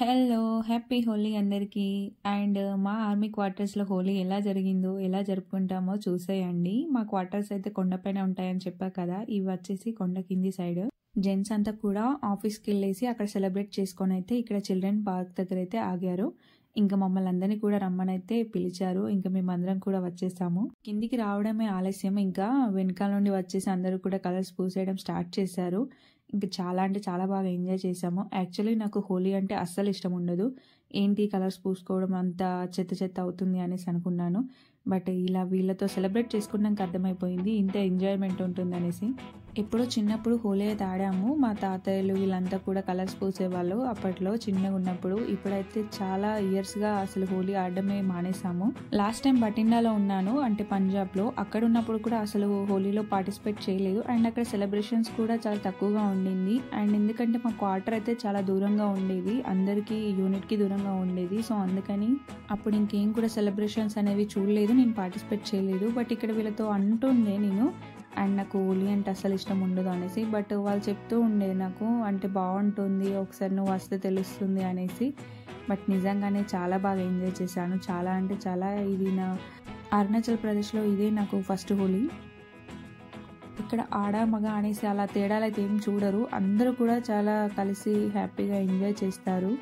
Hello! Happy Holi అందరికీ. మా army క్వార్టర్స్‌లో హోలీ ఎలా జరిగిందో, ఎలా జరుపుకుంటామో చూసేయండి. మా క్వార్టర్స్ అయితే కొండపైన ఉంటాయని చెప్పా కదా! ఇవి వచ్చేసి కొండ కింది సైడ్. జెంట్స్ అంతా కూడా ఆఫీస్‌కెళ్ళేసి అక్కడ సెలబ్రేట్ చేసుకొనైతే ఇక్కడ చిల్డ్రన్ పార్క్ దగ్గరైతే ఆగారు. ఇంకా మమ్మల్ని అందరినీ కూడా రమ్మనైతే పిలిచారు. ఇంకా మేమందరం కూడా వచ్చేసాము. కిందికి రావడమే ఆలస్యం. ఇంకా వెనకాల నుండి వచ్చేసి అందరూ కూడా కలర్స్ పూసేయడం స్టార్ట్ చేశారు. ఇంకా చాలా అంటే చాలా బాగా ఎంజాయ్ చేశాము. యాక్చువల్లీ నాకు హోలీ అంటే అస్సలు ఇష్టం ఉండదు. ఏంటి కలర్స్ పూసుకోవడం అంతా చెత్త చెత్త అవుతుంది అనేసి అనుకున్నాను. బట్ ఇలా వీళ్ళతో సెలబ్రేట్ చేసుకున్నాక అర్థమైపోయింది ఇంత ఎంజాయ్మెంట్ ఉంటుందనేసి. ఎప్పుడో చిన్నప్పుడు హోలీ అయితే ఆడాము. మా తాతయ్యలు వీళ్ళంతా కూడా కలర్స్ పూసేవాళ్ళు అప్పట్లో చిన్నగా ఉన్నప్పుడు. ఇప్పుడైతే చాలా ఇయర్స్గా అసలు హోలీ ఆడడమే మానేసాము. లాస్ట్ టైం బటిండాలో ఉన్నాను, అంటే పంజాబ్లో. అక్కడ ఉన్నప్పుడు కూడా అసలు హోలీలో పార్టిసిపేట్ చేయలేదు. అండ్ అక్కడ సెలబ్రేషన్స్ కూడా చాలా తక్కువగా ఉండింది. అండ్ ఎందుకంటే మా క్వార్టర్ అయితే చాలా దూరంగా ఉండేది, అందరికీ యూనిట్కి దూరంగా ఉండేది. సో అందుకని అప్పుడు ఇంకేం కూడా సెలబ్రేషన్స్ అనేవి చూడలేదు, నేను పార్టిసిపేట్ చేయలేదు. బట్ ఇక్కడ వీళ్ళతో అంటుండే నేను, అండ్ నాకు హోలీ అంటే అసలు ఇష్టం ఉండదు అనేసి. బట్ వాళ్ళు చెప్తూ ఉండేది నాకు, అంటే బాగుంటుంది, ఒకసారి నువ్వు వస్తే తెలుస్తుంది అనేసి. బట్ నిజంగానే చాలా బాగా ఎంజాయ్ చేశాను. చాలా అంటే చాలా. ఇది నా అరుణాచల్ ప్రదేశ్లో ఇదే నాకు ఫస్ట్ హోలీ. ఇక్కడ ఆడ మగ అనేసి అలా తేడాలు అయితే ఏం చూడరు, అందరూ కూడా చాలా కలిసి హ్యాపీగా ఎంజాయ్ చేస్తారు.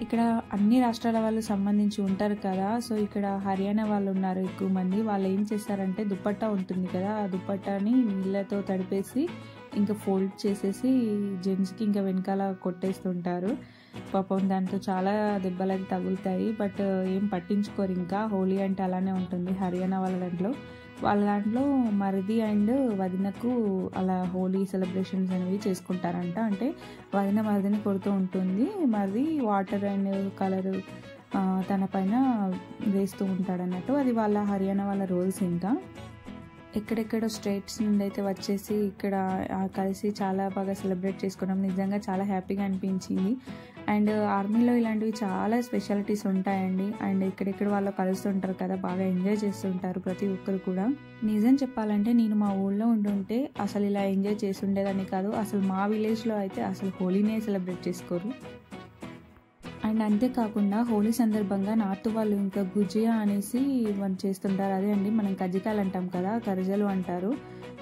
ఇక్కడ అన్ని రాష్ట్రాల వాళ్ళు సంబంధించి ఉంటారు కదా. సో ఇక్కడ హర్యానా వాళ్ళు ఉన్నారు ఎక్కువ మంది. వాళ్ళు ఏం చేస్తారంటే దుపట్టా ఉంటుంది కదా, ఆ దుపట్టాని నీళ్ళతో తడిపేసి ఇంకా ఫోల్డ్ చేసేసి జెంట్స్కి ఇంకా వెనకాల కొట్టేస్తుంటారు. పాపం దాంతో చాలా దెబ్బలు అయితే తగులుతాయి. బట్ ఏం పట్టించుకోరు. ఇంకా హోలీ అంటే అలానే ఉంటుంది హర్యానా వాళ్ళ దాంట్లో మరిది అండ్ వదినకు అలా హోలీ సెలబ్రేషన్స్ అనేవి చేసుకుంటారంట. అంటే వదిన మరిదిని కొడుతూ ఉంటుంది, మరిది వాటర్ అండ్ కలర్ తన పైన వేస్తూ ఉంటాడు అన్నట్టు. అది వాళ్ళ హర్యానా వాళ్ళ రూల్స్. ఇంకా ఎక్కడెక్కడో స్టేట్స్ నుండి అయితే వచ్చేసి ఇక్కడ కలిసి చాలా బాగా సెలబ్రేట్ చేసుకున్నాం. నిజంగా చాలా హ్యాపీగా అనిపించింది. అండ్ ఆర్మీలో ఇలాంటివి చాలా స్పెషాలిటీస్ ఉంటాయండి. అండ్ ఎక్కడెక్కడ వాళ్ళు కలుస్తుంటారు కదా, బాగా ఎంజాయ్ చేస్తుంటారు ప్రతి ఒక్కరు కూడా. నిజం చెప్పాలంటే నేను మా ఊళ్ళో ఉంటుంటే అసలు ఇలా ఎంజాయ్ చేసి ఉండేదని కాదు. అసలు మా విలేజ్లో అయితే అసలు హోలీనే సెలబ్రేట్ చేసుకోరు. అండ్ అంతేకాకుండా హోలీ సందర్భంగా నార్త్ వాళ్ళు ఇంకా గుజియా అనేసి చేస్తుంటారు. అదే అండి మనం కజ్జికాయలు అంటాం కదా, కరిజలు అంటారు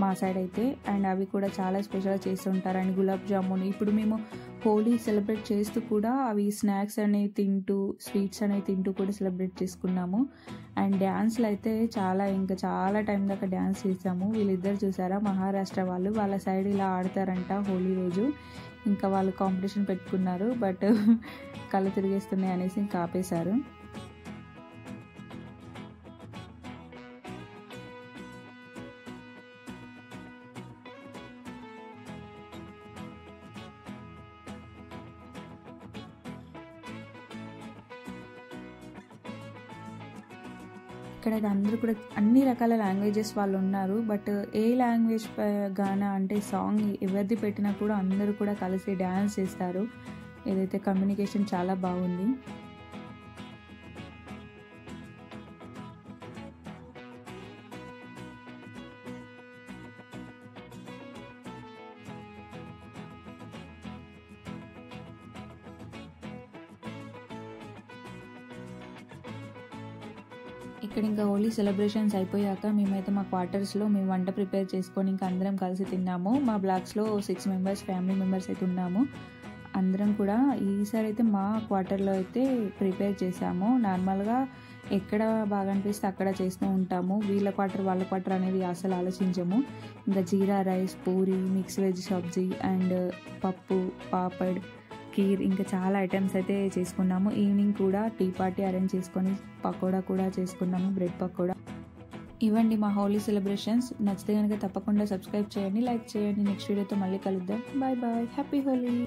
మా సైడ్ అయితే. అండ్ అవి కూడా చాలా స్పెషల్గా చేస్తుంటారు. అండ్ గులాబ్ జామున్. ఇప్పుడు మేము హోలీ సెలబ్రేట్ చేస్తూ కూడా అవి స్నాక్స్ అనేవి తింటూ, స్వీట్స్ అనేవి తింటూ కూడా సెలబ్రేట్ చేసుకున్నాము. అండ్ డ్యాన్స్లు అయితే ఇంకా చాలా టైం దాకా డ్యాన్స్ చేసాము. వీళ్ళిద్దరు చూసారా, మహారాష్ట్ర వాళ్ళు, వాళ్ళ సైడ్ ఇలా ఆడతారంట హోలీ రోజు. ఇంకా వాళ్ళు కాంపిటీషన్ పెట్టుకున్నారు. బట్ కళ్ళు తిరిగేస్తున్నాయి అనేసి ఇంకా ఆపేశారు. ఇక్కడ అందరూ కూడా అన్ని రకాల లాంగ్వేజెస్ వాళ్ళు ఉన్నారు. బట్ ఏ లాంగ్వేజ్ గాన అంటే సాంగ్ ఎవరిది పెట్టినా కూడా అందరూ కూడా కలిసి డ్యాన్స్ చేస్తారు. ఏదైతే కమ్యూనికేషన్ చాలా బాగుంది. ఇక్కడ ఇంకా హోలీ సెలబ్రేషన్స్ అయిపోయాక మేమైతే మా క్వార్టర్స్లో మేము వంట ప్రిపేర్ చేసుకొని ఇంకా అందరం కలిసి తిన్నాము. మా బ్లాక్స్లో 6 మెంబర్స్ ఫ్యామిలీ మెంబర్స్ అయితే ఉన్నాము. అందరం కూడా ఈసారి అయితే మా క్వార్టర్లో అయితే ప్రిపేర్ చేసాము. నార్మల్గా ఎక్కడ బాగా అనిపిస్తే అక్కడ చేస్తూ ఉంటాము. వీళ్ళ క్వార్టర్ వాళ్ళ క్వార్టర్ అనేది అసలు ఆలోచించము. ఇంకా jeera rice, puri, mix veg sabzi and పప్పు, పాపడ్, కీర్, ఇంకా చాలా ఐటమ్స్ అయితే చేసుకున్నాము. ఈవినింగ్ కూడా టీ పార్టీ అరేంజ్ చేసుకొని పకోడా కూడా చేసుకున్నాము, బ్రెడ్ పకోడా. ఇవ్వండి మా హోలీ సెలబ్రేషన్స్. నచ్చితే కనుక తప్పకుండా సబ్స్క్రైబ్ చేయండి, లైక్ చేయండి. నెక్స్ట్ వీడియోతో మళ్ళీ కలుద్దాం. Bye bye. హ్యాపీ హోలీ.